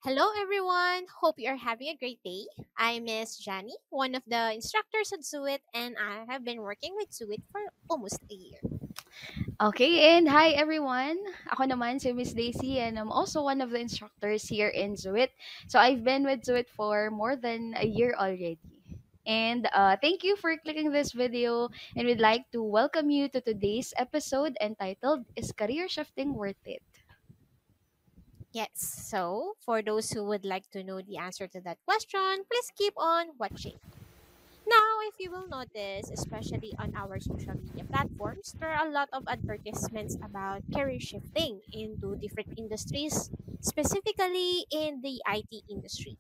Hello, everyone. Hope you are having a great day. I'm Miss Jani, one of the instructors at Zuit, and I have been working with Zuit for almost a year. Okay, and hi everyone. Ako naman si Miss Daisy and I'm also one of the instructors here in Zuit. So I've been with Zuit for more than a year already. And thank you for clicking this video and we'd like to welcome you to today's episode entitled Is Career Shifting Worth It? Yes, so for those who would like to know the answer to that question, please keep on watching. Now, if you will notice, especially on our social media platforms, there are a lot of advertisements about career shifting into different industries, specifically in the IT industry.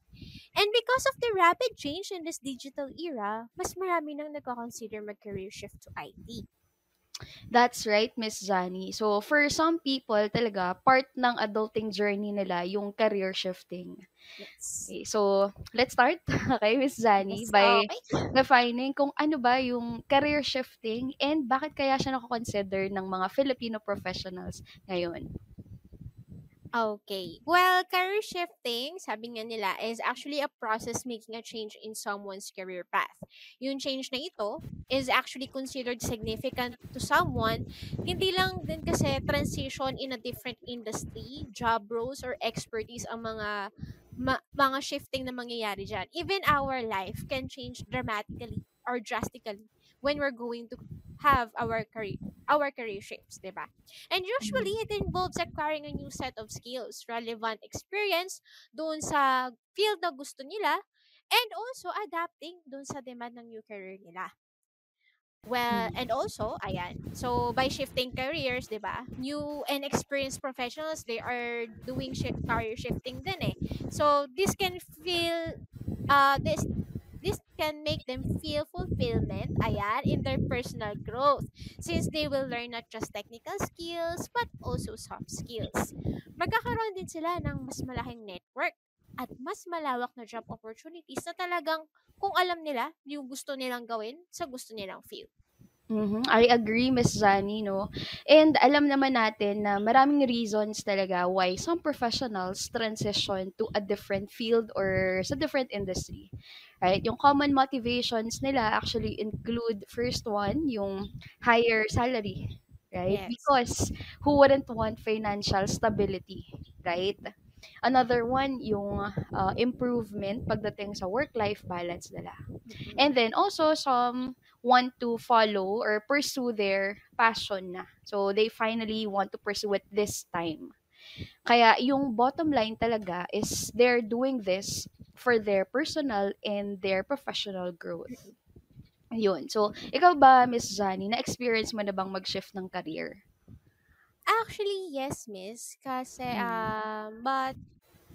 And because of the rapid change in this digital era, mas marami nang nagko-consider mag-career shift to IT. That's right, Miss Zani. So for some people talaga, part ng adulting journey nila yung career shifting. Yes. Okay, so let's start, okay, Miss Zani, Yes, by okay. defining kung ano ba yung career shifting and bakit kaya siya nako-consider ng mga Filipino professionals ngayon. Okay. Well, career shifting, sabi nga nila, is actually a process making a change in someone's career path. Yung change na ito is actually considered significant to someone. Hindi lang din kasi transition in a different industry, job roles, or expertise ang mga shifting na mangyayari dyan. Even our life can change dramatically or drastically when we're going to have our career shifts, 'di ba? And usually, it involves acquiring a new set of skills, relevant experience doon sa field na gusto nila, and also adapting doon sa demand ng new career nila. Well, and Mm. also, ayan, so by shifting careers, di ba, new and experienced professionals, they are doing career shifting din eh. So, this can make them feel fulfillment, ayan, in their personal growth since they will learn not just technical skills but also soft skills. Magkakaroon din sila ng mas malaking network at mas malawak na job opportunities na talagang kung alam nila yung gusto nilang gawin sa gusto nilang field. Mhm, I agree, Miss Zani, no? And alam naman natin na maraming reasons talaga why some professionals transition to a different field or sa different industry. Right? Yung common motivations nila actually include first one, yung higher salary. Right? Yes. Because who wouldn't want financial stability? Right? Another one, yung improvement pagdating sa work-life balance nila. Mm-mm. And then also some want to follow or pursue their passion na. So they finally want to pursue it this time. Kaya yung bottom line talaga is they're doing this for their personal and their professional growth. Yun. So, ikaw ba, Miss Zani, na-experience mo na bang mag-shift ng career? Actually, yes, miss. Kasi, Mm.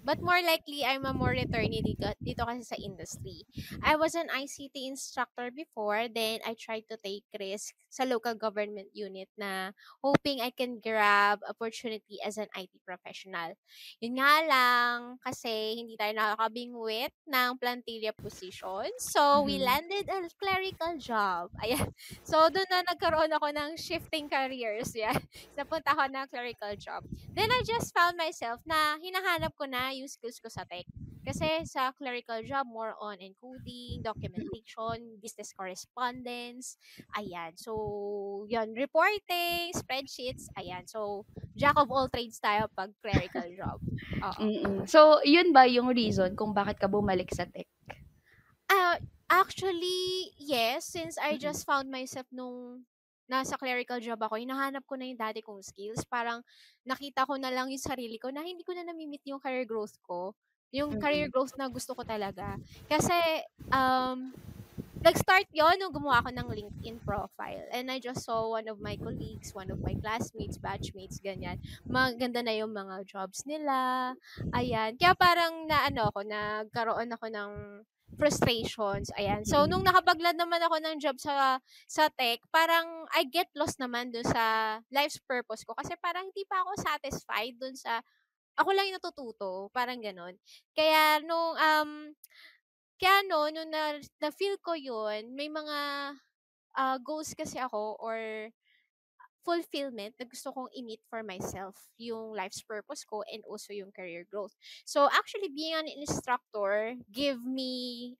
but more likely, I'm a more returnee dito kasi sa industry. I was an ICT instructor before, then I tried to take risk sa local government unit na hoping I can grab opportunity as an IT professional. Yun nga lang, kasi hindi tayo nakakabingwit ng plantilla position. So, we Mhm. landed a clerical job. Ayan. So, doon na nagkaroon ako ng shifting careers. Yeah. Napunta ako ng clerical job. Then I just found myself na hinahanap ko na yung skills ko sa tech. Kasi sa clerical job, more on encoding, documentation, business correspondence, ayan. So, yun, reporting, spreadsheets, ayan. So, jack of all trades tayo pag clerical job. Oo. Mm. So, yun ba yung reason kung bakit ka bumalik sa tech? Ah, actually, yes. Since I Mm. just found myself nung nasa clerical job ako, hinahanap ko na yung dati kong skills. Parang nakita ko na lang yung sarili ko na hindi ko na namimit yung career growth ko. Yung career Mm. growth na gusto ko talaga. Kasi, um, nag-start yon nung gumawa ako ng LinkedIn profile. And I just saw one of my colleagues, one of my classmates, batchmates, ganyan. Maganda na yung mga jobs nila. Ayan. Kaya parang naano ako, nagkaroon ako ng frustrations. Ayan. So, nung Mm. nakapagland naman ako ng job sa tech, parang I get lost naman dun sa life's purpose ko. Kasi parang hindi pa ako satisfied dun sa ako lang yung natututo. Parang ganon. Kaya nung na-feel ko yun, may mga goals kasi ako or fulfillment na gusto kong i-meet for myself, yung life's purpose ko and also yung career growth. So actually being an instructor give me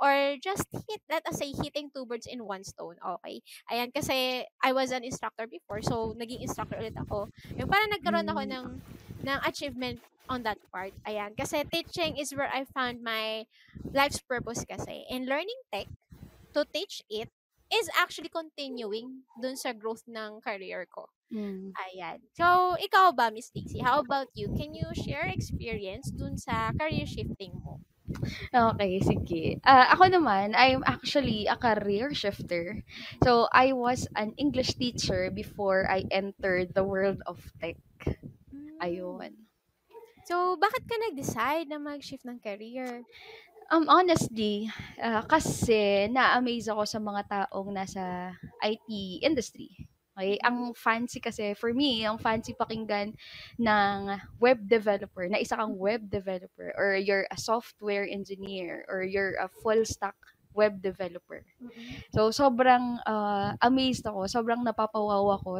or just hit, let us say, hitting two birds in one stone. Okay. Ayan, kasi I was an instructor before, so naging instructor ulit ako. Yung parang nagkaroon ako Mm. ng achievement on that part. Ayan, kasi teaching is where I found my life's purpose kasi. And learning tech to teach it is actually continuing dun sa growth ng career ko. Mm. Ayan. So, ikaw ba, Miss Dixie? How about you? Can you share experience dun sa career shifting mo? Okay, sige. Ako naman, I'm actually a career shifter. So, I was an English teacher before I entered the world of tech. Mm. Ayun. So, bakit ka nag-decide na mag-shift ng career? Honestly, kasi na-amaze ako sa mga taong nasa IT industry. Okay? Mm-mm. Ang fancy kasi, for me, ang fancy pakinggan ng web developer, na isa kang web developer, or you're a software engineer, or you're a full stack web developer. Mm-mm. So, sobrang amazed ako, sobrang napapawaw ako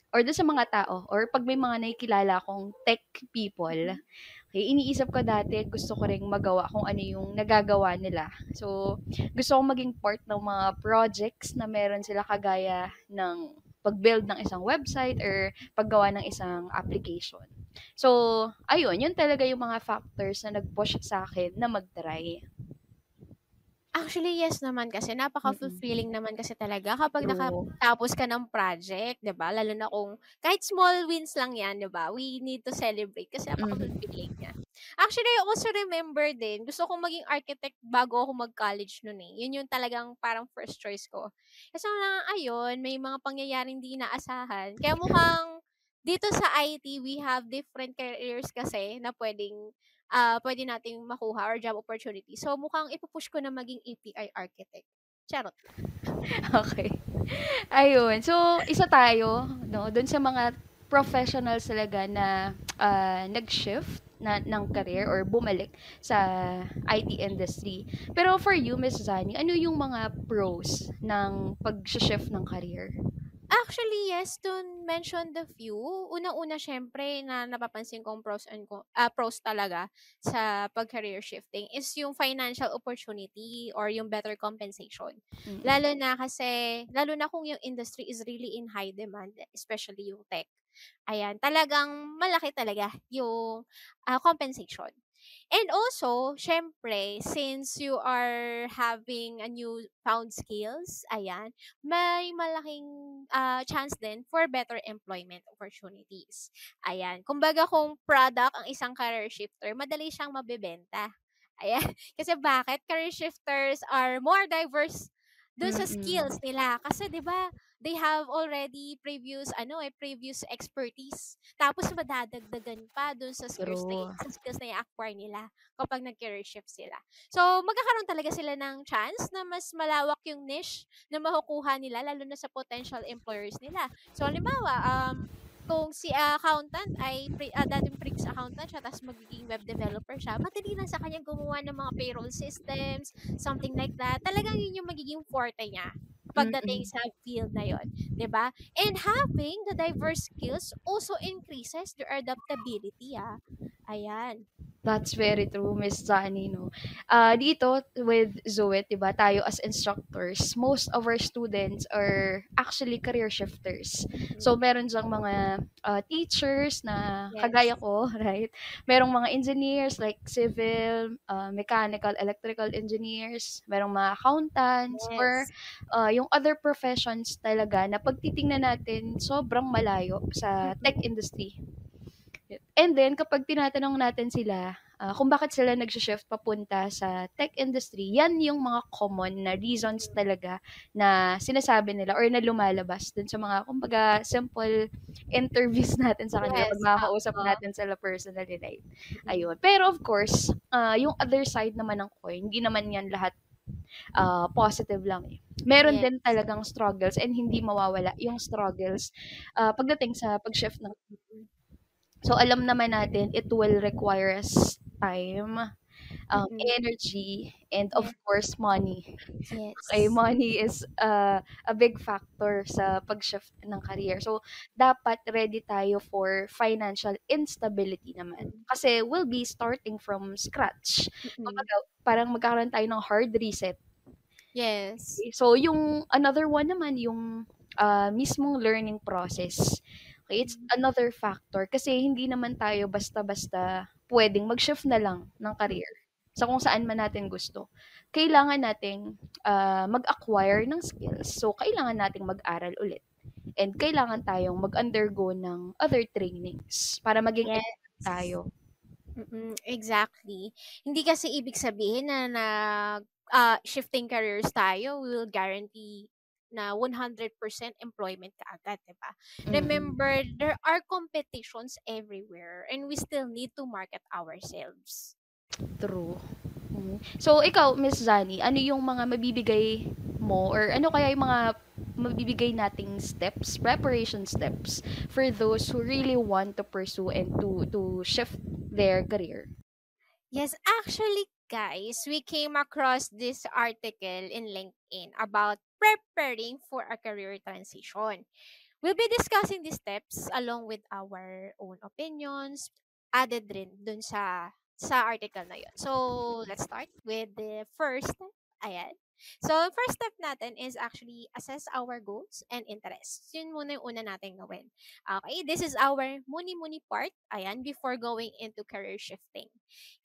or doon sa mga tao, or pag may mga nakikilala akong tech people, Mm-mm. okay, iniisip ko dati, gusto ko ring magawa kung ano yung nagagawa nila. So, gusto kong maging part ng mga projects na meron sila kagaya ng pag-build ng isang website or paggawa ng isang application. So, ayun, yun talaga yung mga factors na nag-push sa akin na mag-try. Actually, yes naman kasi Mm-mm. napaka-fulfilling naman kasi talaga kapag True. nakatapos ka ng project, 'di ba? Lalo na kung kahit small wins lang 'yan, 'di ba? We need to celebrate kasi Mhm. napaka-fulfilling niya. Actually, I also remember din, gusto kong maging architect bago ako mag-college noon eh. Yun yung talagang parang first choice ko. Kasi lang ayun, may mga pangyayaring di inaasahan. Kaya mukhang dito sa IT, we have different careers kasi na pwede nating makuha or job opportunity. So, mukhang ipupush ko na maging API architect. Charot lang. Okay. Ayun. So, isa tayo, no, dun sa mga professionals talaga na nag-shift ng career or bumalik sa IT industry. Pero for you, Miss Zani, ano yung mga pros ng pag-shift ng career? Actually, yes, to mention the few, unang-una syempre na napapansin kong pros talaga sa pag-career shifting is yung financial opportunity or yung better compensation. Mm. Lalo na kung yung industry is really in high demand, especially yung tech. Ayan, talagang malaki talaga yung compensation. And also, syempre, since you are having a new found skills, ayan, may malaking chance din for better employment opportunities. Ayan. Kumbaga kung product ang isang career shifter, madali siyang mabebenta. Ayan. Kasi bakit? Career shifters are more diverse dun sa Mm. skills nila. Kasi 'di ba, they have already previous expertise. Tapos madadagdagan pa dun True. sa skills na i-acquire nila kapag nag-career shift sila. So, magkakaroon talaga sila ng chance na mas malawak yung niche na makukuha nila lalo na sa potential employers nila. So, halimbawa, kung si accountant ay dating pre accountant siya tapos magiging web developer siya, madali lang sa kanya gumawa ng mga payroll systems, something like that. Talagang yun yung magiging forte niya pagdating Mm. sa field na yon, 'di ba? And having the diverse skills also increases their adaptability, ah. Ayan. That's very true, Miss Zani, no? Dito, with Zoet, diba, tayo as instructors, most of our students are actually career shifters. So, Mm-mm. meron diyang mga teachers na Yes. kagaya ko, right? Merong mga engineers like civil, mechanical, electrical engineers, merong mga accountants, or Yes. yung other professions talaga na pagtitingnan natin, sobrang malayo sa tech Mm-mm. industry. And then kapag tinatanong natin sila, kung bakit sila nagshi-shift papunta sa tech industry, yan yung mga common na reasons talaga na sinasabi nila or na lumalabas dun sa mga, kumbaga, simple interviews natin sa kanila pag Yes. makakausap Oo. natin sila personally, right? Mm-mm. Ayun. Pero of course, yung other side naman ng coin, hindi naman yan lahat positive lang eh. Meron Yes. din talagang struggles and hindi mawawala yung struggles pagdating sa pag-shift ng. Mm-mm. So, alam naman natin, it will require us time, Mm-mm. energy, and of Yeah. course money. Okay, Yes. money is a big factor sa pag-shift ng career. So, dapat ready tayo for financial instability naman. Mm. Kasi we'll be starting from scratch. Mm-mm. Kumbaga, parang magkakaroon tayo ng hard reset. Yes. So, yung another one naman, yung mismong learning process. Okay, it's Mm. another factor. Kasi hindi naman tayo basta-basta pwedeng mag-shift na lang ng Mm. career sa kung saan man natin gusto. Kailangan nating mag-acquire ng skills. So, kailangan nating mag-aral ulit. And kailangan tayong mag-undergo ng other trainings para maging effective Yes. tayo. Exactly. Hindi kasi ibig sabihin na shifting careers tayo will guarantee na 100% employment ka agad, 'di ba? Mm, Remember, there are competitions everywhere and we still need to market ourselves. true. So, ikaw, Miss Zani, ano yung mga mabibigay mo or ano kaya yung mga mabibigay nating steps, preparation steps for those who really want to pursue and to shift their career? Yes, actually, guys, we came across this article in LinkedIn about preparing for a career transition. We'll be discussing these steps along with our own opinions, added rin dun sa article na yun. So, let's start with the first step. Ayan. So, first step natin is actually assess our goals and interests. Yun muna yung una natin gawin. Okay, this is our muni-muni part. Ayan, before going into career shifting.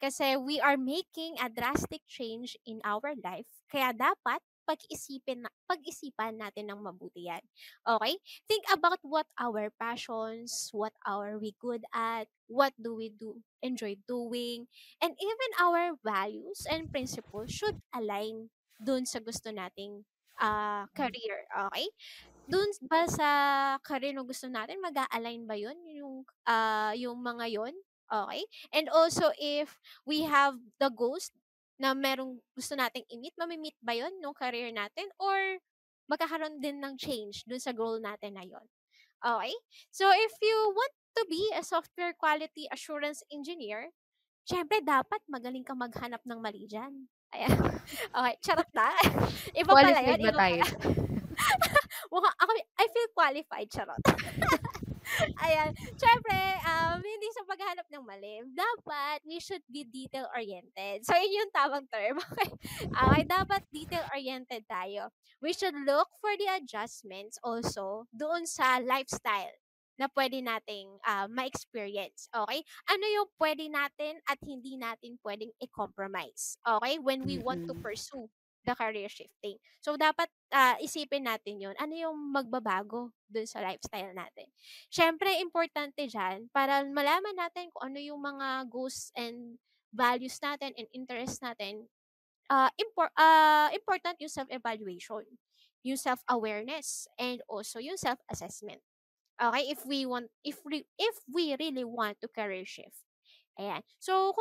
Kasi we are making a drastic change in our life. Kaya dapat pag-isipan natin ng mabuti yan. Okay? Think about what our passions, what are we good at, what do we enjoy doing, and even our values and principles should align dun sa gusto nating career. Okay? Dun ba sa career na gusto natin, mag-a-align ba yun? Yung mga yun? Okay? And also, if we have the goals na merong gusto nating i-meet, mamimit ba yun nung career natin? Or magkakaroon din ng change dun sa goal natin na yun? Okay? So, if you want to be a software quality assurance engineer, syempre dapat magaling ka maghanap ng mali dyan. Ayan. Okay, charot na. Iba pala yun, Qualified ba iba tayo pala. dyan? Ako, I feel qualified, charot. Ayan. Siyempre, hindi sa paghahanap ng mali, dapat we should be detail-oriented. So, yun yung tamang term. Okay? Okay, dapat detail-oriented tayo. We should look for the adjustments also doon sa lifestyle na pwede nating ma-experience. Okay? Ano yung pwede natin at hindi natin pwedeng i-compromise. Okay? When we want to Mm. pursue the career shifting. So, dapat isipin natin yun. Ano yung magbabago dun sa lifestyle natin. Siyempre, importante dyan para malaman natin kung ano yung mga goals and values natin and interests natin. Important yung self-evaluation, yung self-awareness, and also yung self-assessment. Okay, if we really want to career shift. Ayan. So,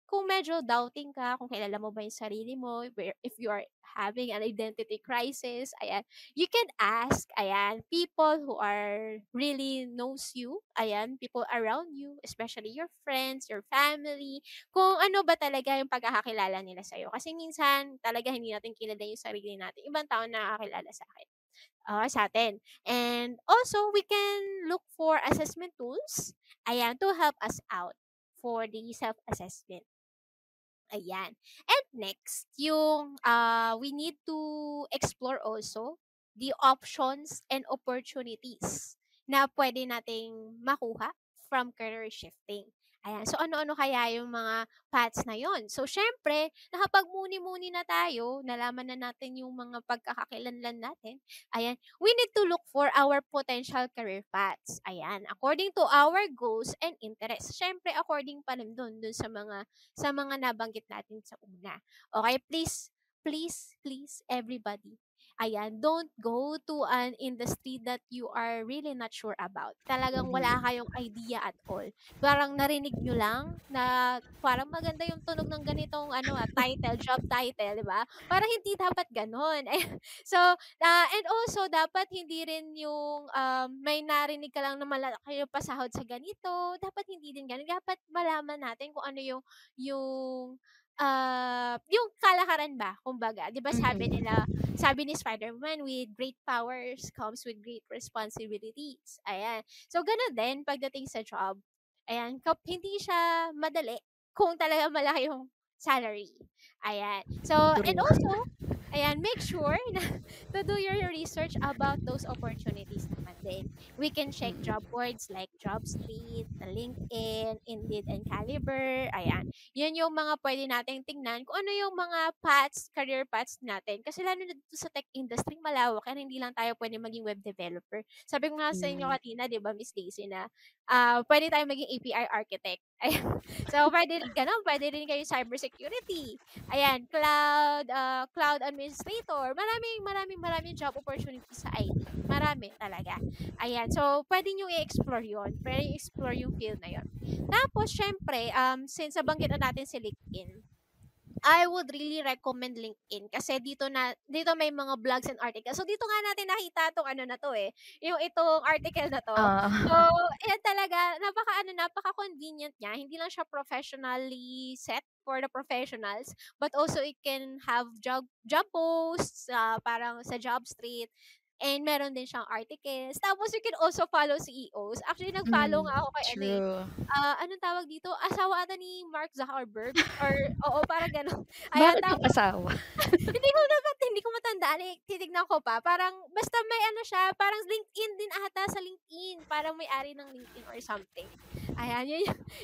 kung medyo doubting ka, kung kilala mo ba yung sarili mo, if you are having an identity crisis, ayan, you can ask, ayan, people who are really knows you, ayan, people around you, especially your friends, your family, kung ano ba talaga yung pagkakakilala nila sa'yo. Kasi minsan, talaga hindi natin kilala yung sarili natin. Ibang tao nakakakilala sa akin. Sa atin. And also, we can look for assessment tools, ayan, to help us out for the self-assessment. Ayan. And next, we need to explore also the options and opportunities na pwede nating makuha from career shifting. Ayan. So, ano-ano kaya yung mga paths na yon? So, syempre, nakapagmuni-muni na tayo, nalaman na natin yung mga pagkakakilanlan natin. Ayan. We need to look for our potential career paths. Ayan. According to our goals and interests. Syempre, according pa rin dun sa mga nabanggit natin sa una. Okay, please, please, please, everybody. Ayan, don't go to an industry that you are really not sure about. Talagang wala Mhm. kayong idea at all. Parang narinig nyo lang na parang maganda yung tunog ng ganitong title, job title, di ba? Parang hindi dapat ganon. So, and also, dapat hindi rin yung may narinig ka lang na malaki yung pasahod sa ganito. Dapat hindi din ganun. Dapat malaman natin kung ano yung yung kalakaran ba, kumbaga. 'Di ba Mm. sabi ni Spider-Man, "With great powers comes with great responsibilities." Ayan. So, gano'n din pagdating sa job. Ayan, hindi siya madali kung talagang malaki yung salary. Ayan. So, and True. also, ayan, make sure na to do your research about those opportunities naman din. We can check job Mm. boards like JobStreet, LinkedIn, Indeed, and Caliber. Ayan. Yun yung mga pwede nating tingnan kung ano yung mga paths, career paths natin. Kasi lalo na dito sa tech industry, malawak yan. Hindi lang tayo pwede maging web developer. Sabi ko nga sa inyo Mm. kanina, di ba, Miss Daisy, na pwede tayo maging API architect. Ayan. So, pwede rin ganun. Pwede rin kayo cybersecurity. Ayan, cloud administrator. Maraming job opportunities sa IT. Marami talaga. Ayan. So, pwede nyo i-explore yun. Pwede i-explore yung field na yun. Tapos, syempre, since nabanggit na natin si LinkedIn, I would really recommend LinkedIn kasi dito may mga blogs and articles. So dito nga natin nakita tong ano na to eh, yung itong article na to. So, Ah. ayan talaga, napaka-convenient niya. Hindi lang siya professionally set for the professionals, but also it can have job posts, parang sa job street. And meron din siyang articles. Tapos you can also follow CEOs. Actually, nag-follow nga ako kay ano eh, True. anong tawag dito? Asawa ata ni Mark Zuckerberg or oo, parang gano'n. Ayan, Bakit yung asawa? hindi ko matandaan, eh, titignan ko pa. Parang basta may ano siya, parang LinkedIn din ata sa LinkedIn. Parang may-ari ng LinkedIn or something. Ayan,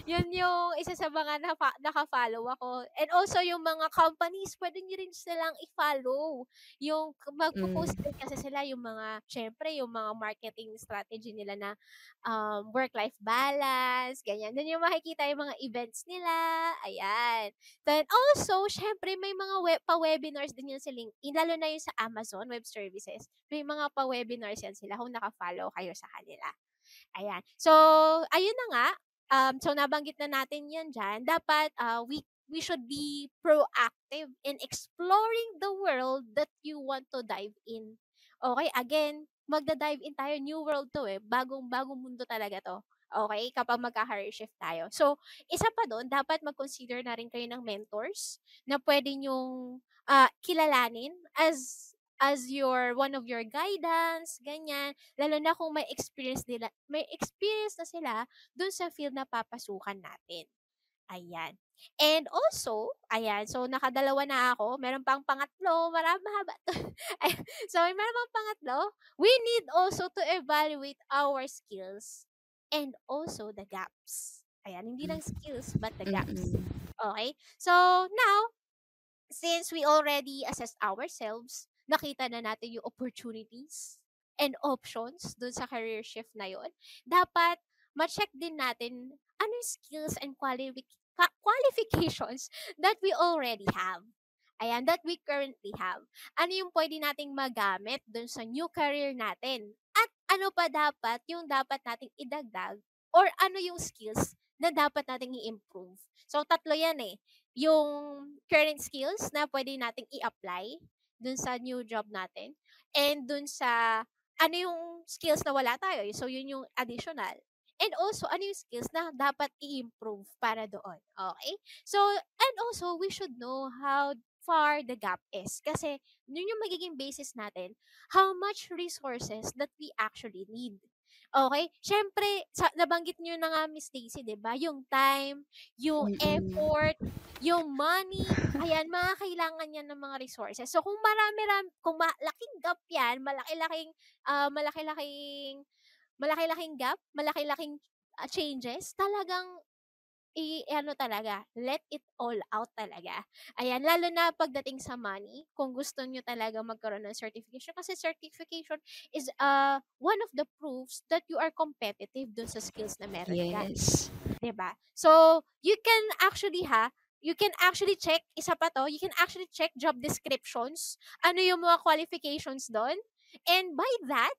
yun yung isa sa mga naka-follow ako. And also yung mga companies, pwede niyo rin silang i-follow. Yung Mm. magpo-post din kasi sila yung mga, syempre, yung mga marketing strategy nila na work-life balance, ganyan. Doon yung makikita yung mga events nila, ayan. Then also, syempre may mga pa-webinars din yan sa LinkedIn, lalo na yung sa Amazon Web Services. May mga pa-webinars yan sila kung naka-follow kayo sa kanila. Ayan. So, ayun na nga. So nabanggit na natin yan dyan. Dapat we should be proactive in exploring the world that you want to dive in. Okay, again, magda-dive in tayo. New world to eh. Bagong mundo talaga to. Okay, kapag magka-career shift tayo. So, isa pa doon, dapat mag-consider na rin kayo ng mentors na pwede nyong kilalanin as your one of your guidance, ganyan. Lalo na kung may experience na sila dun sa field na papasukan natin. Ayan. And also, ayan, so nakadalawa na ako. Meron pang pangatlo, mahaba to. Ayan. So, meron pang pangatlo. We need also to evaluate our skills and also the gaps. Ayan, hindi lang skills but the gaps. Mm. Okay? So, now, since we already assessed ourselves, nakita na natin yung opportunities and options dun sa career shift na yon, dapat ma-check din natin ano yung skills and qualifications that we already have. Ayan, that we currently have. Ano yung pwede nating magamit dun sa new career natin? At ano pa dapat yung dapat nating idagdag or ano yung skills na dapat nating i-improve? So, tatlo yan eh, yung current skills na pwede nating i-apply dun sa new job natin and dun sa ano yung skills na wala tayo. So, yun yung additional. And also, ano yung skills na dapat i-improve para doon. Okay? So, and also, we should know how far the gap is. Kasi, yun yung magiging basis natin, how much resources that we actually need. Okay? Siyempre, nabanggit nyo na nga, Miss Daisy, di ba? Yung time, yung Mm. effort, yung money, ayan, mga kailangan yan ng mga resources. So, kung kung malaking gap yan, malaki-laking gap, malaki-laking changes, talagang ano talaga, let it all out talaga. Ayan, lalo na pagdating sa money, kung gusto nyo talaga magkaroon ng certification, kasi certification is one of the proofs that you are competitive dun sa skills na meron ka. Yes. 'Di ba? So, you can actually check, isa pa to, you can actually check job descriptions, ano yung mga qualifications doon, and by that,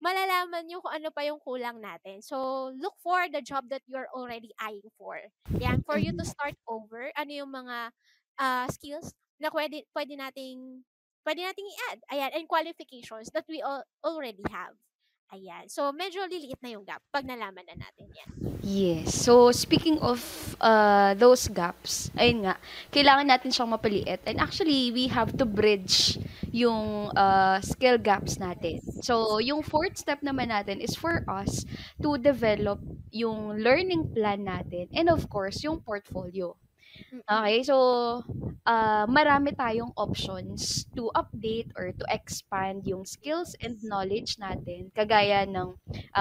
malalaman nyo kung ano pa yung kulang natin. So, look for the job that you're already eyeing for. Yan, for you to Mhm. start over, ano yung mga skills na pwede nating i-add. Ayan, and qualifications that we already have. Ayan. So, medyo liliit na yung gap pag nalaman na natin yan. Yes. So, speaking of those gaps, ayun nga, kailangan natin siyang mapaliit. And actually, we have to bridge yung skill gaps natin. So, yung fourth step naman natin is for us to develop yung learning plan natin and of course, yung portfolio. Mm-mm. Okay, so marami tayong options to update or to expand yung skills and knowledge natin. Kagaya ng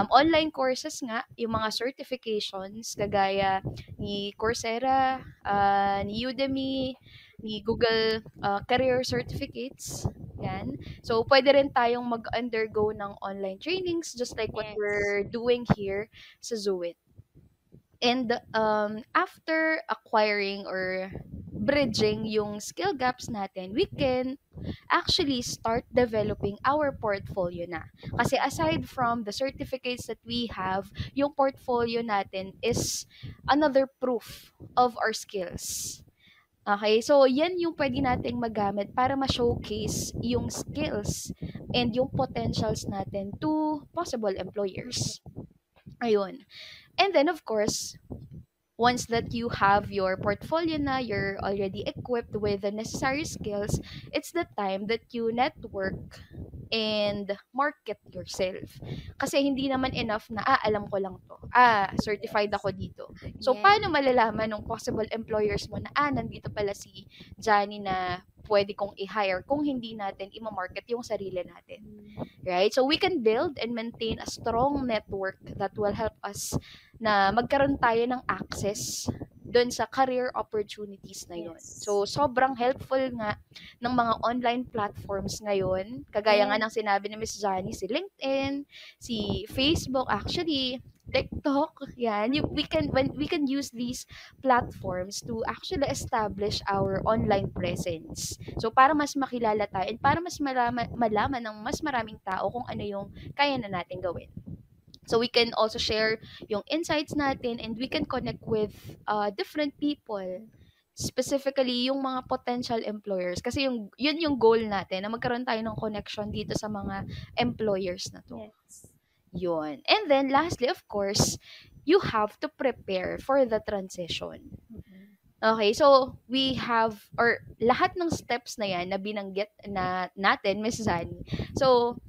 online courses nga, yung mga certifications, kagaya ni Coursera, ni Udemy, ni Google Career Certificates. Yan. So, pwede rin tayong mag-undergo ng online trainings just like what Yes. we're doing here sa Zuit. And after acquiring or bridging yung skill gaps natin, we can actually start developing our portfolio na. Kasi aside from the certificates that we have, yung portfolio natin is another proof of our skills. Okay, so yan yung pwede nating magamit para ma-showcase yung skills and yung potentials natin to possible Mm-mm. employers. Ayun. And then of course, once that you have your portfolio na, you're already equipped with the necessary skills, it's the time that you network and market yourself. Kasi hindi naman enough na, alam ko lang to. Certified ako dito. So, Yes. paano malalaman ng possible employers mo na, nandito pala si Johnny na pwede kong i-hire kung hindi natin i-market yung sarili natin. Right? So, we can build and maintain a strong network that will help us na magkaroon tayo ng access doon sa career opportunities na yun. Yes. So, sobrang helpful nga ng mga online platforms ngayon. Kagaya nga Yes. ng sinabi ni Miss Johnny, si LinkedIn, si Facebook, actually, TikTok, yan. We can use these platforms to actually establish our online presence. So, para mas makilala tayo and para mas malaman ng mas maraming tao kung ano yung kaya na natin gawin. So we can also share yung insights natin and we can connect with different people. Specifically, yung mga potential employers. Kasi yun yung goal natin, na magkaroon tayo ng connection dito sa mga employers na to. Yes. Yun. And then, lastly, of course, you have to prepare for the transition. Mm-mm. Okay, so we have, or lahat ng steps na yan na binanggit na natin, Miss Zani. So,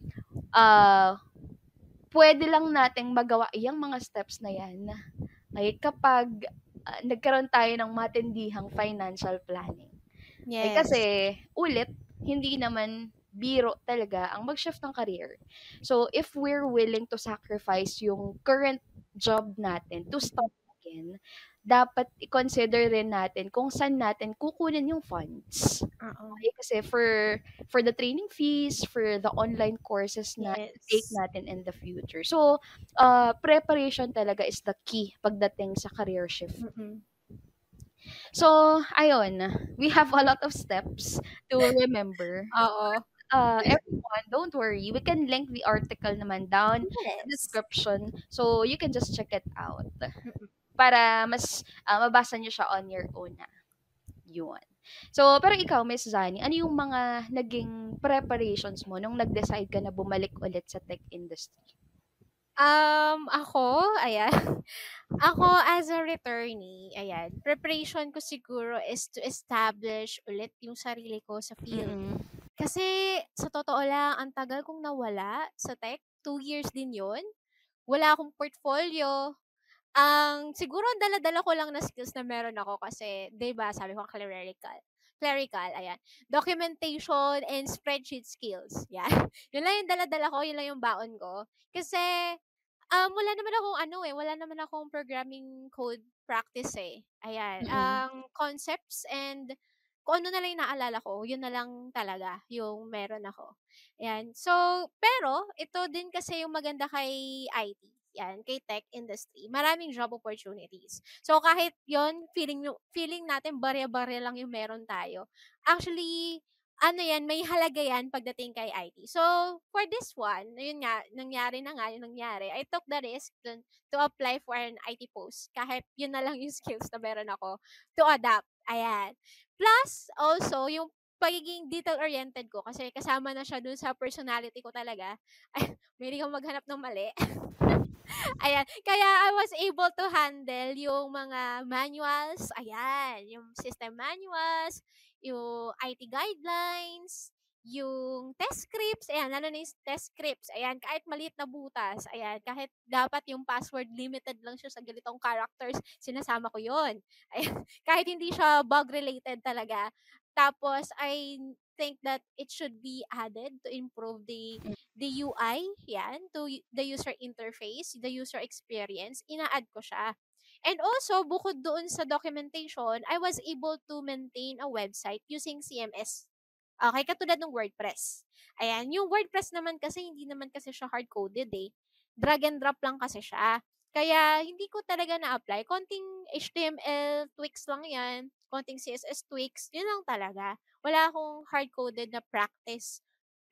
pwede lang nating magawa yung mga steps na yan ay kapag nagkaroon tayo ng matindihang financial planning. Ay, Yes. kasi, ulit, hindi naman biro talaga ang mag-shift ng career. So, if we're willing to sacrifice yung current job natin to start again, dapat i-consider rin natin kung saan natin kukunin yung funds. Oo. Okay, kasi for the training fees, for the online courses na take Yes. natin in the future. So, preparation talaga is the key pagdating sa career shift. Mm-mm. So, ayun, we have a lot of steps to remember. Oo. Everyone, don't worry. We can link the article naman down sa Yes. description so you can just check it out Mm-mm. para mas mabasa nyo siya on your own na. Yun. So, pero ikaw, Miss Zani, ano yung mga naging preparations mo nung nag-decide ka na bumalik ulit sa tech industry? Ako, ayan. Ako as a returnee, ayan, preparation ko siguro is to establish ulit yung sarili ko sa field. Mm-mm. Kasi sa totoo lang, ang tagal kong nawala sa tech. 2 years din yun. Wala akong portfolio. Siguro ang dala-dala ko lang na skills na meron ako kasi, 'di ba, sabi ko clerical, ayan. Documentation and spreadsheet skills. Yan. Yun lang yung dala-dala ko, yun lang yung baon ko. Kasi, wala naman akong programming code practice eh. Ayan. Mm-mm. Ang concepts and kung ano na lang yung naalala ko, yun na lang talaga yung meron ako. Ayan. So, pero, ito din kasi yung maganda kay IT. Yan, kay tech industry. Maraming job opportunities. So, kahit yon feeling natin barya-barya lang yung meron tayo. Actually, ano yan, may halaga yan pagdating kay IT. So, for this one, yun nga, nangyari na nga, yung nangyari. I took the risk to apply for an IT post. Kahit yun na lang yung skills na meron ako to adapt. Ayan. Plus, also, yung pagiging detail-oriented ko kasi kasama na siya dun sa personality ko talaga. Ay, mahilig akong maghanap ng mali. Ayan, kaya I was able to handle yung mga manuals, ayan, yung system manuals, yung IT guidelines, yung test scripts, ayan, lalo na yung test scripts, ayan, kahit maliit na butas, ayan, kahit dapat yung password limited lang siya sa ganitong characters, sinasama ko yon. Ayan, kahit hindi siya bug related talaga. Tapos, I think that it should be added to improve the UI, yan, to the user interface, the user experience, ina-add ko siya. And also, bukod doon sa documentation, I was able to maintain a website using CMS. Okay, katulad ng WordPress. Ayan, yung WordPress naman kasi, hindi naman kasi siya hard-coded eh. Drag and drop lang kasi siya. Kaya, hindi ko talaga na-apply. Konting HTML tweaks lang yan. Konting CSS tweaks. Yun lang talaga. Wala akong hard-coded na practice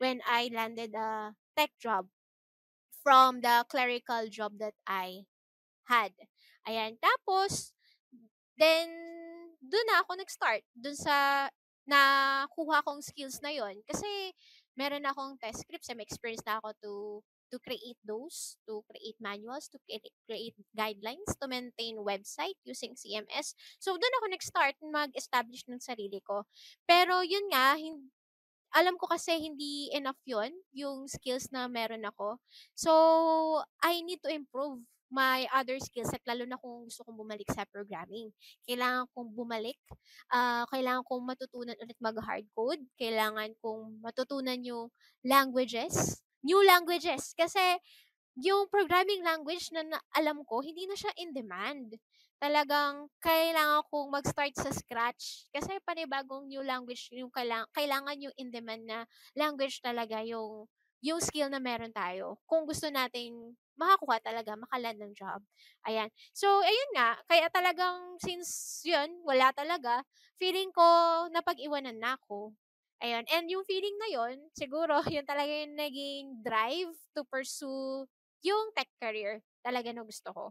when I landed a tech job from the clerical job that I had. Ayan. Tapos, then, doon na ako nag-start. Doon sa nakuha kong skills na yon. Kasi, meron akong test scripts. May experience na ako to create those, to create manuals, to create guidelines, to maintain website using CMS. So, doon ako nag-start mag-establish ng sarili ko. Pero, yun nga, alam ko kasi hindi enough yon yung skills na meron ako. So, I need to improve my other skills at lalo na kung gusto kong bumalik sa programming. Kailangan kong bumalik, kailangan kong matutunan ulit mag-hard code, kailangan kong matutunan yung languages, new languages. Kasi yung programming language na alam ko, hindi na siya in demand. Talagang kailangan kong mag-start sa scratch. Kasi panibagong new language, yung kailangan yung in demand na language talaga yung skill na meron tayo. Kung gusto nating makakuha talaga, makaland ng job. Ayan. So, ayun nga. Kaya talagang since yun, wala talaga, feeling ko napag-iwanan na ako. Ayun. And yung feeling na yun, siguro, yun talaga yung naging drive to pursue yung tech career talaga na gusto ko.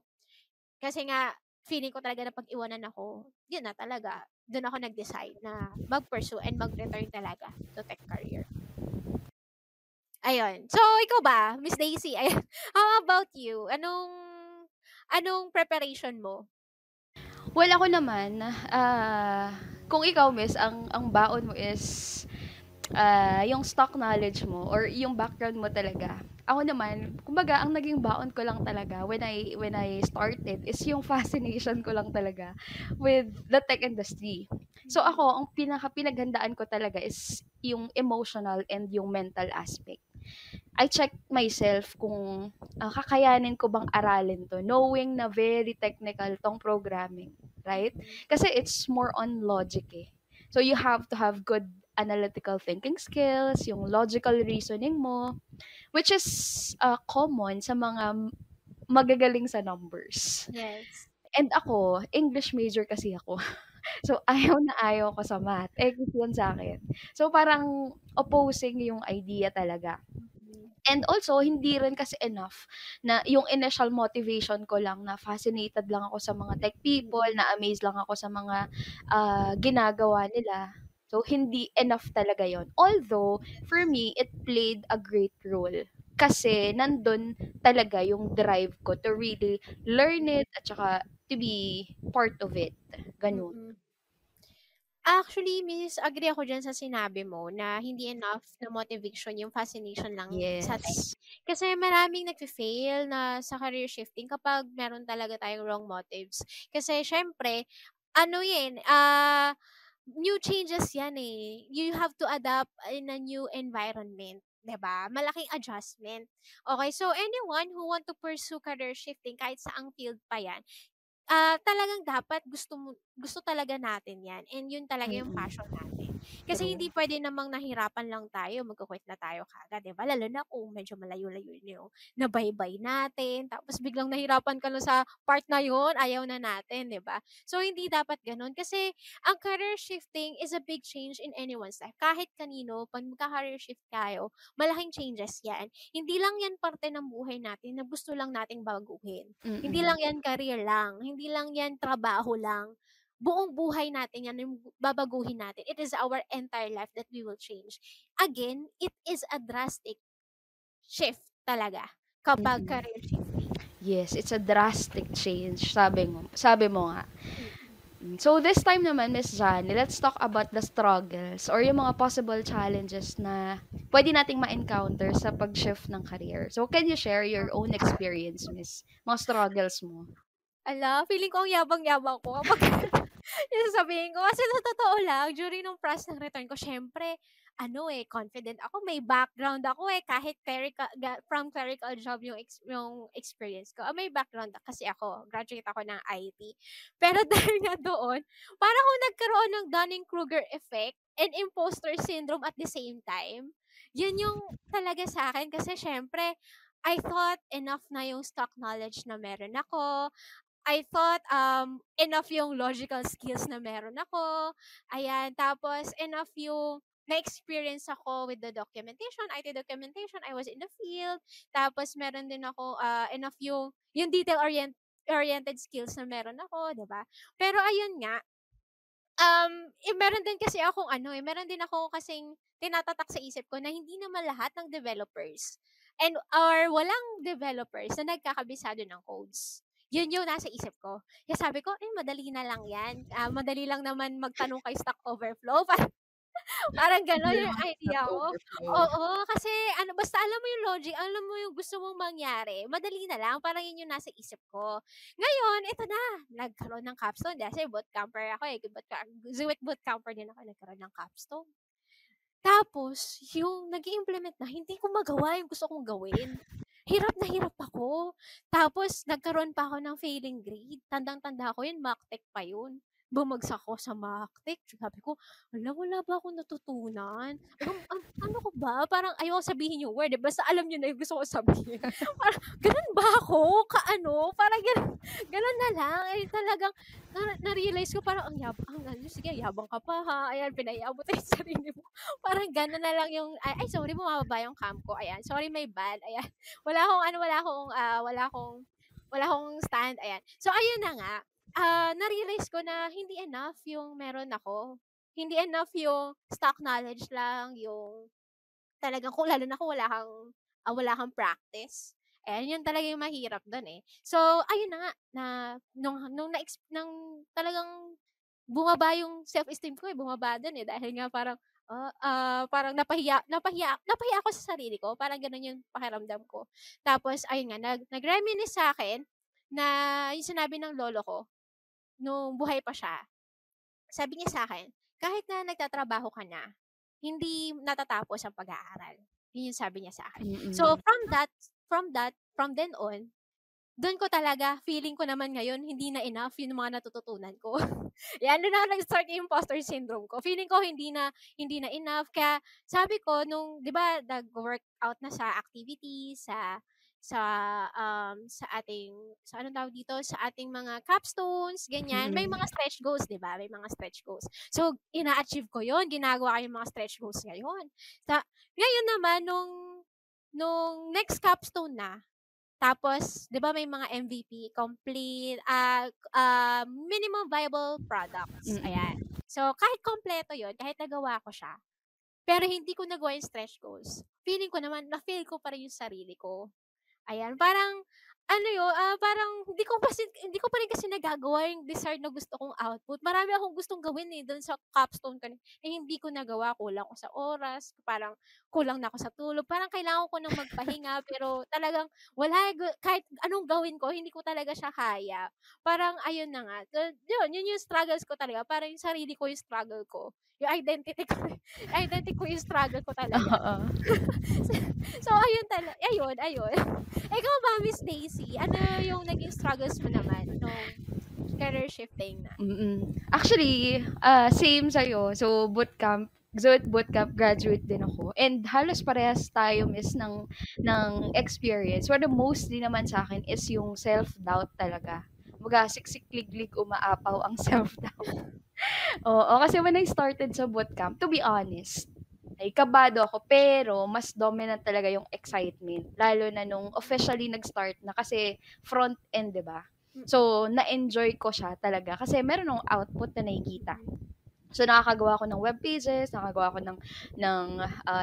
Kasi nga, feeling ko talaga na pag-iwanan ako, yun na talaga. Doon ako nag-decide na mag-pursue and mag-return talaga to tech career. Ayun. So, ikaw ba, Miss Daisy? Ayun. How about you? Anong preparation mo? Well, ako naman, kung ikaw, miss, ang baon mo is yung stock knowledge mo or yung background mo talaga. Ako naman, kumbaga, ang naging baon ko lang talaga when I started is yung fascination ko lang talaga with the tech industry. So ako, ang pinaghandaan ko talaga is yung emotional and yung mental aspect. I check myself kung kakayanin ko bang aralin to, knowing na very technical tong programming, right? Kasi it's more on logic eh. So you have to have good analytical thinking skills, yung logical reasoning mo, which is common sa mga magagaling sa numbers. Yes. And ako, English major kasi ako. So, ayaw na ayaw ko sa math. Kasi yun sa akin. So, parang opposing yung idea talaga. Mhm. And also, hindi rin kasi enough na yung initial motivation ko lang na fascinated lang ako sa mga tech people, na amazed lang ako sa mga ginagawa nila. So, hindi enough talaga yon. Although, for me, it played a great role. Kasi, nandun talaga yung drive ko to really learn it at saka to be part of it. Ganun. Mm. Actually, miss, agree ako dyan sa sinabi mo na hindi enough na motivation yung fascination lang sa tech. Yes. Kasi maraming nagfe-fail na sa career shifting kapag meron talaga tayong wrong motives. Kasi syempre, ano yan, new changes yan eh. You have to adapt in a new environment. 'Di ba? Malaking adjustment. Okay, so anyone who want to pursue career shifting kahit saang field pa yan, talagang dapat gusto talaga natin 'yan and 'yun talaga yung Mm-mm. passion natin. Kasi True. hindi puwede namang nahirapan lang tayo, magku-quit na tayo kaagad, 'di ba? Lalo na kung medyo malayo-layo yung nabaybay natin, tapos biglang nahirapan ka lang sa part na 'yun, ayaw na natin, 'di ba? So, hindi dapat gano'n kasi ang career shifting is a big change in anyone's life. Kahit kanino, 'pag magka-career shift tayo, malaking changes 'yan. Hindi lang 'yan parte ng buhay natin na gusto lang nating baguhin. Hindi Mm-mm. lang 'yan career lang, hindi lang 'yan trabaho lang. buong buhay natin yan, yung babaguhin natin. It is our entire life that we will change. Again, it is a drastic shift talaga kapag Mm. career shifting. Yes, it's a drastic change, sabi mo nga. Mm. So this time naman, Miss Johnny, let's talk about the struggles or yung mga possible challenges na pwede nating ma-encounter sa pag-shift ng career. So can you share your own experience, Miss? Mga struggles mo? Ala, feeling ko ang yabang-yabang ko kapag yung sasabihin ko. Kasi sa totoo lang, during nung process ng return ko, syempre, confident ako. May background ako kahit from clerical job yung experience ko. May background kasi ako. Graduate ako ng IT. Pero dahil nga doon, parang ako nagkaroon ng Dunning-Kruger effect and imposter syndrome at the same time. Yun yung talaga sa akin kasi syempre, I thought enough na yung stock knowledge na meron ako. I thought enough yung logical skills na meron ako. Ayan, tapos enough yung na-experience ako with the documentation, IT documentation. I was in the field. Tapos meron din ako enough yung oriented skills na meron ako, 'di ba? Pero ayun nga, meron din kasi akong meron din ako kasing tinatatak sa isip ko na hindi naman lahat ng developers or walang developers na nagkakabisado ng codes. Yun yung nasa isip ko. Kaya sabi ko, madali na lang yan. Madali lang naman magtanong kay Stack Overflow. Parang gano'n Hindi yung naman idea ko. nag-overflow. Oo, kasi basta alam mo yung logic, alam mo yung gusto mong mangyari, madali na lang. Parang yun yung nasa isip ko. Ngayon, ito na, nagkaroon ng capstone. Kasi bootcamper ako Zuwit bootcamper din ako, nagkaroon ng capstone. Tapos, yung nag implement na, hindi ko magawa yung gusto kong gawin. Hirap na hirap ako. Tapos, nagkaroon pa ako ng failing grade. Tandang-tanda ko yun, mock tech pa yun. Bumagsak ako sa mock tech. Sabi ko, wala ba akong natutunan? Ano ko ba? Parang ayoko sabihin yung word. Basta alam nyo na yung gusto ko sabihin. Parang, ganun ba ako? Parang ganun na lang. Talagang, na-realize ko parang, sige, yabang ka pa ha. Ayan, pinayabot yung sarili mo. Parang gano'n na lang yung, ay sorry, bumababa yung cam ko. Ayan, sorry, my bad. Ayan, wala akong stand. Ayan. So, ayun na nga. Na-realize ko na hindi enough yung meron ako. Hindi enough yung stock knowledge lang, yung talagang kung lalo na kung wala kang practice. Ayan, yun talaga yung mahirap doon eh. So, ayun na nga, na, nung talagang bumaba yung self-esteem ko bumaba dun dahil nga parang napahiya ako sa sarili ko, parang gano'n yung pakiramdam ko. Tapos ayun nga, nag-reminisce sa'kin na yung sinabi ng lolo ko nung buhay pa siya. Sabi niya sa'kin, "Kahit na nagtatrabaho ka na, hindi natatapos ang pag-aaral." Yun yung sabi niya sa'kin. So, Mm. from then on, dun ko talaga, feeling ko naman ngayon, hindi na enough yung mga natututunan ko. Yan, doon na nag-start yung imposter syndrome ko. Feeling ko hindi na enough. Kaya sabi ko, nung, di ba, nag-workout na sa activities, sa anong tawag dito, sa ating mga capstones, ganyan. May Mm. mga stretch goals, di ba? May mga stretch goals. So, ina-achieve ko yon, ginagawa ko yung mga stretch goals ngayon. Ngayon naman, nung next capstone na, tapos, 'di ba may mga MVP, complete, minimum viable products. Ayan. Mm. So, kahit kompleto 'yon, kahit nagawa ko siya, pero hindi ko nagawa yung stretch goals. Feeling ko naman, na-fail ko pa rin yung sarili ko. Ayan, parang parang hindi ko pa rin kasi nagagawa yung desired na gusto kong output. Marami akong gustong gawin doon sa capstone ko hindi ko nagawa, kulang ko sa oras, parang kulang na ako sa tulog, parang kailangan ko ng magpahinga pero talagang wala kahit anong gawin ko, hindi ko talaga siya kaya. Parang ayun na nga, yun yung struggles ko talaga, parang yung sarili ko yung struggle ko. Yung identity ko, identity ko yung struggle ko talaga. Oo. So, ayun. Ikaw ba, Miss Daisy, ano yung naging struggles mo naman nung career shifting na? Actually, same sa'yo. So, bootcamp graduate din ako. And halos parehas tayo, miss, ng experience. What the mostly naman sa akin is yung self-doubt talaga. Kumbaga, siksik-liglig umaapaw ang self-doubt. Oo, kasi when I started sa bootcamp, to be honest, ay kabado ako, pero mas dominant talaga yung excitement. Lalo na nung officially nag-start na kasi front end, 'di ba? Mm. So, na-enjoy ko siya talaga kasi meron akong output na nakikita. Mm. So, nakakagawa ako ng web pages, nakakagawa ako ng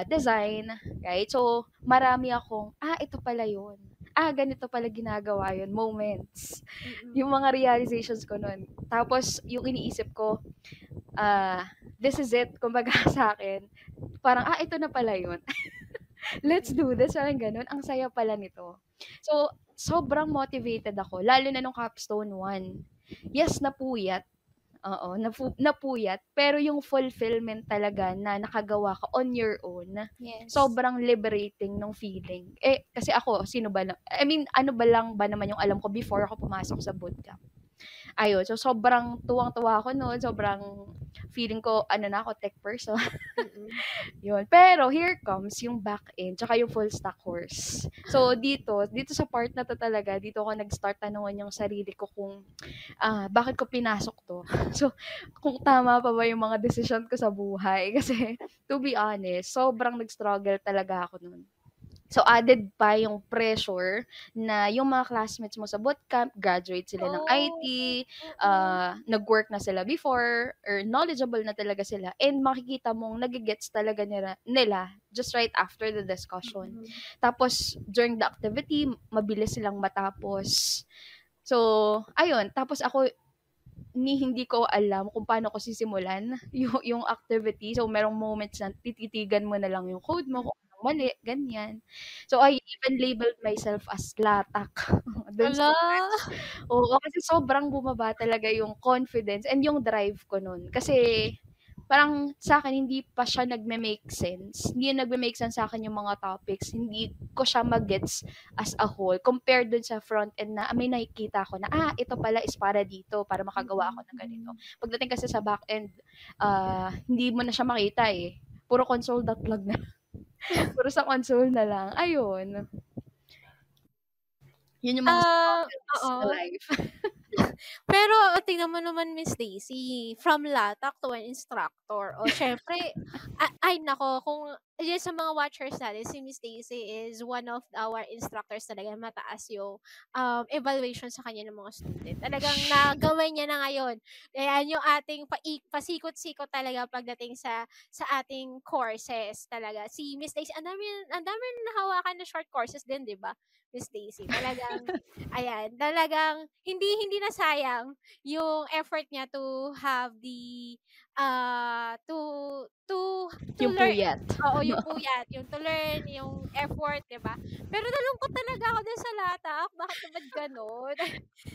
design, right? So, marami akong, ito pala yun. Ganito pala ginagawa yun. Moments. Mm. Yung mga realizations ko nun. Tapos, yung iniisip ko, this is it. Kumbaga sa akin, parang, ito na pala yun. Let's do this. Parang ganun. Ang saya pala nito. So, sobrang motivated ako. Lalo na nung capstone 1. Yes, napuyat. Oo, napuyat. Pero yung fulfillment talaga na nakagawa ka on your own, Yes. sobrang liberating nung feeling. Kasi ako, sino ba I mean, ano ba lang ba naman yung alam ko before ako pumasok sa bootcamp. Ayun, so sobrang tuwang-tuwa ako noon, sobrang feeling ko, na ako, tech person. Mm. Yun. Pero here comes yung back end, tsaka yung full stack course. So, dito sa part na to talaga, dito ako nag-start tanungan yung sarili ko kung bakit ko pinasok to. So, kung tama pa ba yung mga decision ko sa buhay. Kasi, to be honest, sobrang nag-struggle talaga ako nun. So, added pa yung pressure na yung mga classmates mo sa bootcamp, graduate sila ng IT, Oh. Mm. nag-work na sila before, or knowledgeable na talaga sila, and makikita mong nagigets talaga nila just right after the discussion. Mm. Tapos, during the activity, mabilis silang matapos. So, ayun. Tapos ako, hindi ko alam kung paano ko sisimulan yung activity. So, merong moments na tititigan mo na lang yung code mo, kung anong mali, ganyan. So, I even labeled myself as latak dun sa Hala. batch. Oo, kasi sobrang bumaba talaga yung confidence and yung drive ko nun. Kasi, parang sa akin, hindi pa siya nagme-make sense. Hindi nagme-make sense sa akin yung mga topics. Hindi ko siya mag-gets as a whole compared dun sa front end na may nakikita ko na, ito pala is para dito, para makagawa ako ng ganito. Mm. Pagdating kasi sa back end, hindi mo na siya makita eh. Puro console.log na. Puro sa console na lang. Ayun. Yun yung mga struggles sa Oo. life. Pero tingnan mo naman, Miss Daisy, from latak to an instructor. O syempre, ay nako, kung yun sa mga watchers natin, si Miss Daisy is one of our instructors talaga. Mataas yung evaluation sa kanya ng mga student. Talagang nagawin niya na ngayon. Ayan yung ating pasikot-sikot talaga pagdating sa ating courses talaga. Si Miss Daisy, ang dami nahawakan na short courses din, di ba? Miss Daisy. Talagang ayan, talagang hindi nasayang yung effort niya to have the to to Yung learn. puyat. Oo, yung puyat, yung to learn, yung effort, 'di ba? Pero nalungkot talaga ako dun sa latak. Bakit naman gano'n?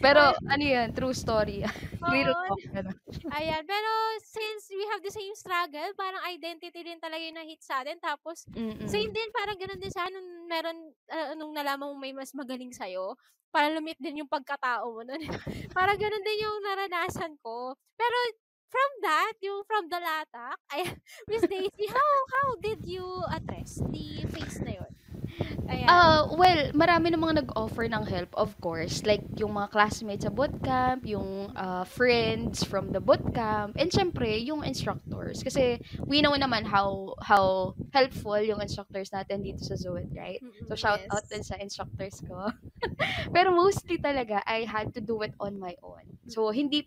Pero Ay, ano yan, true story. Real oo. talk. Ano. Ayan, pero since we have the same struggle, parang identity din talaga yung na-hit sa'tin. Tapos, same Mm. din, parang ganun din sa nung meron, nung nalaman mo may mas magaling sa'yo, parang lumit din yung pagkatao mo nun. Parang ganun din yung naranasan ko. Pero, from that, yung from the latak, ayan, Miss Daisy, how did you address the phase na yun? Ayan. Well, marami namang nag-offer ng help, of course. Like, yung mga classmates sa bootcamp, yung friends from the bootcamp, and syempre, yung instructors. Kasi, we know naman how helpful yung instructors natin dito sa Zoet, right? So, shout out din Yes. sa instructors ko. Pero mostly talaga, I had to do it on my own. So, hindi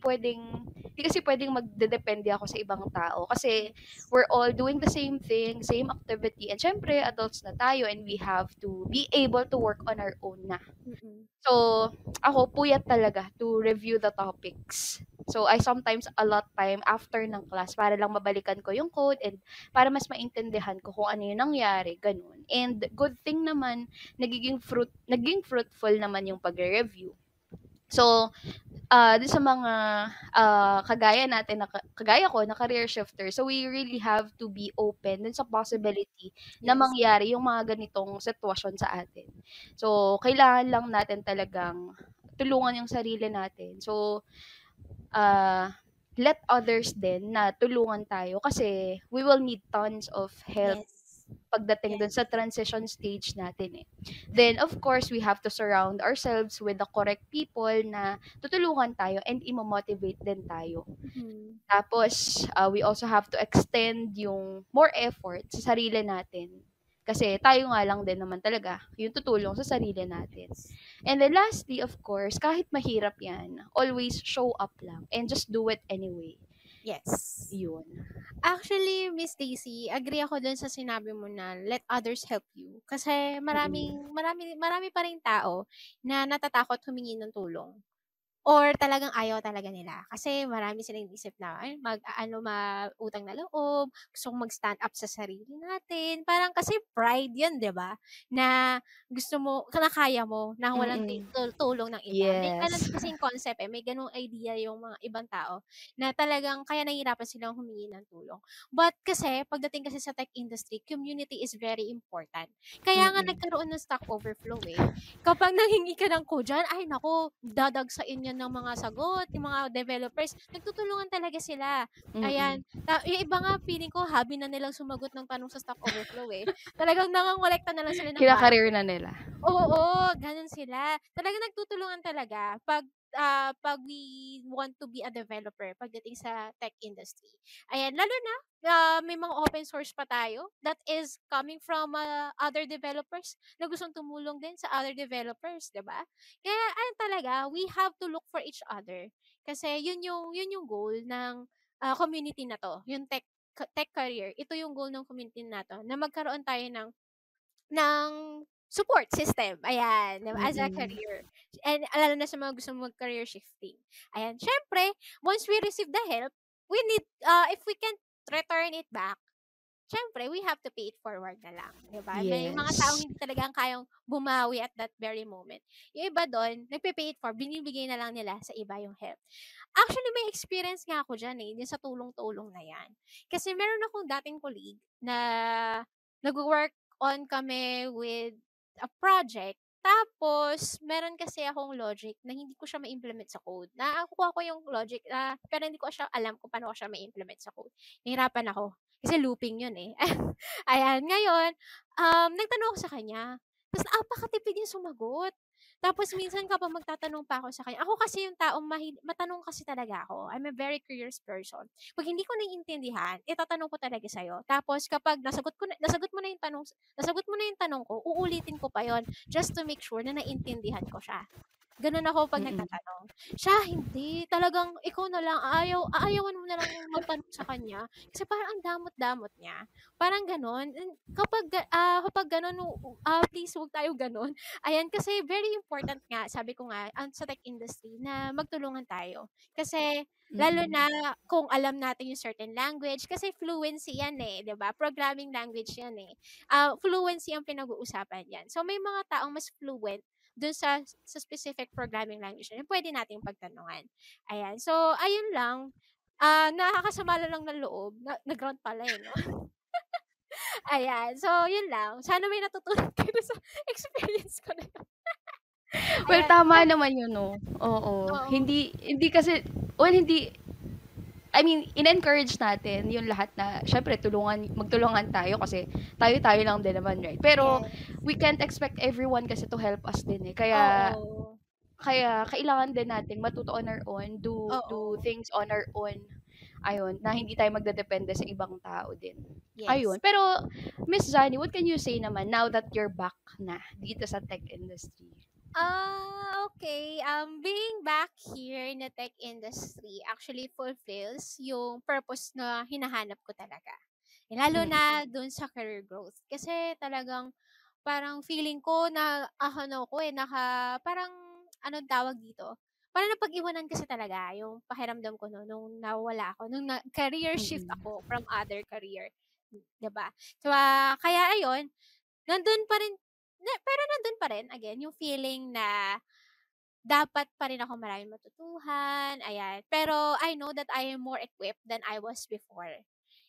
kasi pwedeng magdedepende ako sa ibang tao. Kasi, we're all doing the same thing, same activity. And syempre, adults na tayo and we have to be able to work on our own na. Mm-mm. So, ako, puyat talaga to review the topics. So, I sometimes allot time after ng class para lang mabalikan ko yung code and para mas maintindihan ko kung ano yung nangyari, ganun. And good thing naman, naging fruitful naman yung pagre-review. So, dun sa mga kagaya ko na career shifter, so we really have to be open dun sa possibility na Yes. mangyari yung mga ganitong sitwasyon sa atin. So, kailangan lang natin talagang tulungan yung sarili natin. So, let others din na tulungan tayo kasi we will need tons of help Yes. pagdating dun sa transition stage natin eh. Then, of course, we have to surround ourselves with the correct people na tutulungan tayo and imo-motivate din tayo. Mm-hmm. Tapos, we also have to extend yung more effort sa sarili natin Kasi tayo nga lang din naman talaga yung tutulong sa sarili natin. And then lastly, of course, kahit mahirap yan, always show up lang and just do it anyway. Yes. Yun. Actually, Miss Daisy, agree ako dun sa sinabi mo na let others help you. Kasi marami pa rin tao na natatakot humingi ng tulong. Or talagang ayaw talaga nila. Kasi marami silang isip na, ay, utang na loob, gusto kong mag-stand up sa sarili natin. Parang kasi pride yun, di ba? Na gusto mo, na kaya mo, na walang Mm-mm. tulong ng iba. May ganun Yes. kasing concept may ganung idea yung mga ibang tao na talagang kaya nahihirapan silang humingi ng tulong. But kasi, pagdating kasi sa tech industry, community is very important. Kaya nga Mm-mm. nagkaroon ng Stack Overflow eh. Kapag nanghingi ka ng code dyan, ay nako, dadagsain yan ng mga sagot, yung mga developers, nagtutulungan talaga sila. Mm-mm. Ayan. Yung iba nga, feeling ko, hobby na nilang sumagot ng tanong sa Stack Overflow eh. Talagang nangangolekta na lang sila ng Kina-career budget. na nila. Oo, ganun sila. Talagang nagtutulungan talaga pag we want to be a developer pagdating sa tech industry. Ayan, lalo na may mga open source pa tayo that is coming from other developers na gustong tumulong din sa other developers, 'di ba? Kaya ayun talaga, we have to look for each other. Kasi yun yung goal ng community na to, yung tech career. Ito yung goal ng community na to, na magkaroon tayo ng support system. Ayan, as a Mm-mm. career. And lalo na sa mga gusto mag-career shifting. Ayan, syempre, once we receive the help, we need, if we can return it back, syempre, we have to pay it forward na lang. Diba? May mga taong Yes. hindi talagang kayang bumawi at that very moment. Yung iba doon, nagpe-pay it for, binibigay na lang nila sa iba yung help. Actually, may experience nga ako dyan eh, din sa tulong-tulong na yan. Kasi meron akong dating colleague na nag-work on kami with a project. Tapos, meron kasi akong logic na hindi ko siya ma-implement sa code. Nakukuha ko yung logic, pero hindi ko siya alam kung paano ko siya ma-implement sa code. Nahirapan ako. Kasi looping yun eh. Ayan, ngayon, nagtanong ako sa kanya. Tapos, napakatipid niya sumagot. Tapos, minsan kapag magtatanong pa ako sa kanya, ako kasi yung taong matanong kasi talaga ako. I'm a very curious person. Pag hindi ko naiintindihan, itatanong ko talaga sa'yo. Tapos, kapag nasagot mo na yung tanong ko, uulitin ko pa yon just to make sure na naintindihan ko siya. Ganun ako pag Mm-mm. nagtatanong. Siya, hindi. Talagang ikaw na lang, aayawan mo na lang magtanong sa kanya. Kasi parang ang damot-damot niya. Parang ganun. And kapag ganun, please, huwag tayo ganun. Ayan, kasi very important nga, sabi ko nga, sa tech industry, na magtulungan tayo. Kasi, lalo Mm-mm. na kung alam natin yung certain language, kasi fluency yan eh, di ba? Programming language yan eh. Fluency ang pinag-uusapan yan. So, may mga taong mas fluent dun sa specific programming language na yun, pwede nating pagtanungan. Ayan. So, ayun lang. Nakakasama lang ng loob. Nag-ground pala eh, no? Ayan. So, yun lang. Sana may natutunan kayo sa experience ko na yun. Well, Ayan. tama naman yun, no? Oo. Oo. Hindi kasi, well, hindi, I mean, in-encourage natin yung lahat na, syempre, magtulungan tayo kasi tayo-tayo lang din naman, right? Pero, Yes. we can't expect everyone kasi to help us din eh. Kaya, Oo. kailangan din natin matuto on our own, do Oo. things on our own. Ayun, na hindi tayo magdedepende sa ibang tao din. Yes. Ayun. Pero, Miss Zani, what can you say naman now that you're back na dito sa tech industry? Okay. Being back here in the tech industry actually fulfills yung purpose na hinahanap ko talaga. Lalo Mm. na dun sa career growth. Kasi talagang parang feeling ko na ano ko eh, parang anong tawag dito? Parang napag-iwanan kasi talaga yung pakiramdam ko no, nung nawala ako, nung career shift Mm. ako from other career. 'Di ba? So, kaya ayun, nandun pa rin, pero nandun pa rin, again, yung feeling na dapat pa rin ako maraming matutuhan, ayan. Pero I know that I am more equipped than I was before.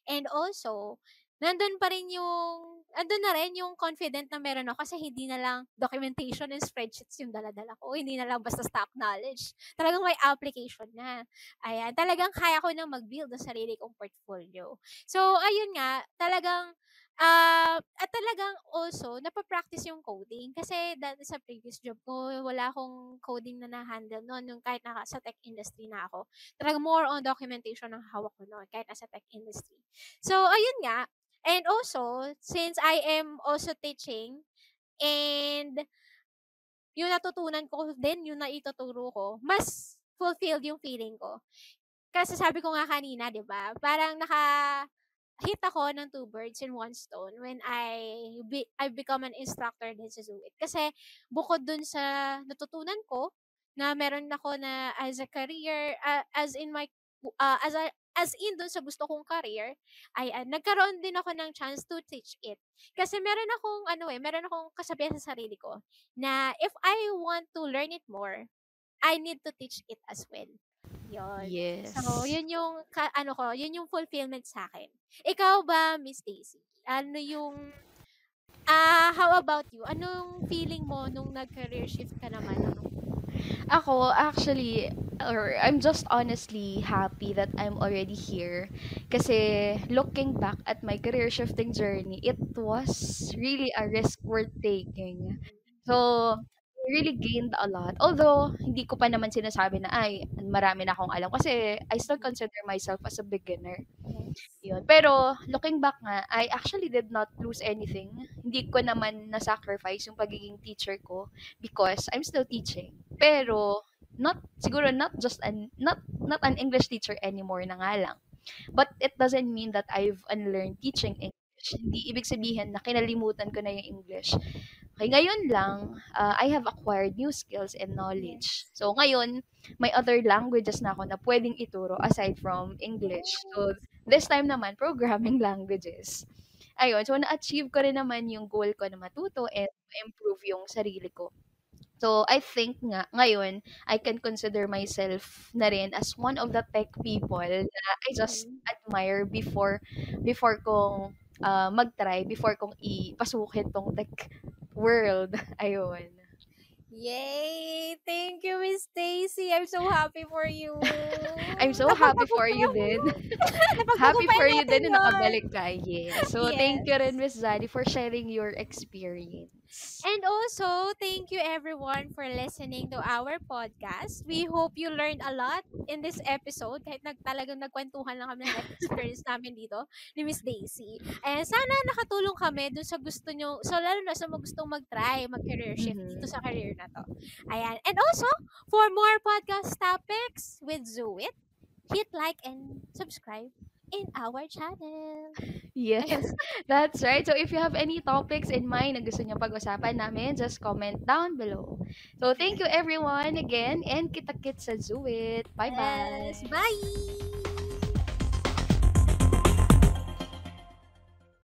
And also, andun na rin yung confident na meron ako kasi hindi na lang documentation and spreadsheets yung daladala ko. Hindi na lang basta stock knowledge. Talagang may application na. Ayan, talagang kaya ko na mag-build ang sarili kong portfolio. So, ayun nga, talagang at talagang also, napapractice yung coding. Kasi dati sa previous job ko, wala akong coding na na-handle noon, nung kahit sa tech industry na ako. Talagang more on documentation ang hawak ko noon, kahit nasa tech industry. So, ayun nga. And also, since I am also teaching, and yung natutunan ko din, yung naituturo ko, mas fulfilled yung feeling ko. Kasi sabi ko nga kanina, 'di ba? Parang hit ako ng two birds in one stone when I become an instructor din sa Zuit. Kasi bukod dun sa natutunan ko na meron ako na as a career, as in my as in dun sa gusto kong career, ay nagkaroon din ako ng chance to teach it. Kasi meron akong kasabihan sa sarili ko na if I want to learn it more, I need to teach it as well. Yun. So, Yes. yun yung yun yung fulfillment sa akin. Ikaw ba, Miss Daisy? Ano yung how about you? Anong feeling mo nung nag-career shift ka naman? Ako, actually, or I'm just honestly happy that I'm already here. Kasi looking back at my career shifting journey, it was really a risk worth taking. So, I really gained a lot. Although, hindi ko pa naman sinasabi na, ay, marami na akong alam. Kasi I still consider myself as a beginner. Yes. Yun. Pero, looking back nga, I actually did not lose anything. Hindi ko naman na-sacrifice yung pagiging teacher ko because I'm still teaching. Pero, siguro not just not an English teacher anymore na nga lang. But it doesn't mean that I've unlearned teaching English. Hindi ibig sabihin na kinalimutan ko na yung English. Okay, ngayon lang, I have acquired new skills and knowledge. Yes. So, ngayon, may other languages na ako na pwedeng ituro aside from English. So, Yes. this time naman, programming languages. Ayun, so na-achieve ko rin naman yung goal ko na matuto and improve yung sarili ko. So, I think nga, ngayon, I can consider myself na rin as one of the tech people na I just Mhm. admire before kong mag-try, before kong ipasukin tong tech world. Ayun. Yay! Thank you, Miss Stacy. I'm so happy for you. I'm so happy for you din. Happy for Napagtagumpayan you natin din na yun. nakabalik ka. Yes. So, thank you Yes. rin, Miss Zaddy, for sharing your experience. And also, thank you everyone for listening to our podcast. We hope you learned a lot in this episode kahit talagang nagkwentuhan lang kami ng life experience namin dito ni Miss Daisy. And sana nakatulong kami dun sa gusto nyo, so lalo na sa mga gustong mag-try, mag-career shift dito Mhm. sa career na to. Ayan. And also, for more podcast topics with Zuit, hit like and subscribe in our channel. Yes, that's right. So if you have any topics in mind na gusto niyo pag-usapan namin, just comment down below. So thank you everyone again and kita-kits sa Zuit. Yes. Bye-bye. Bye!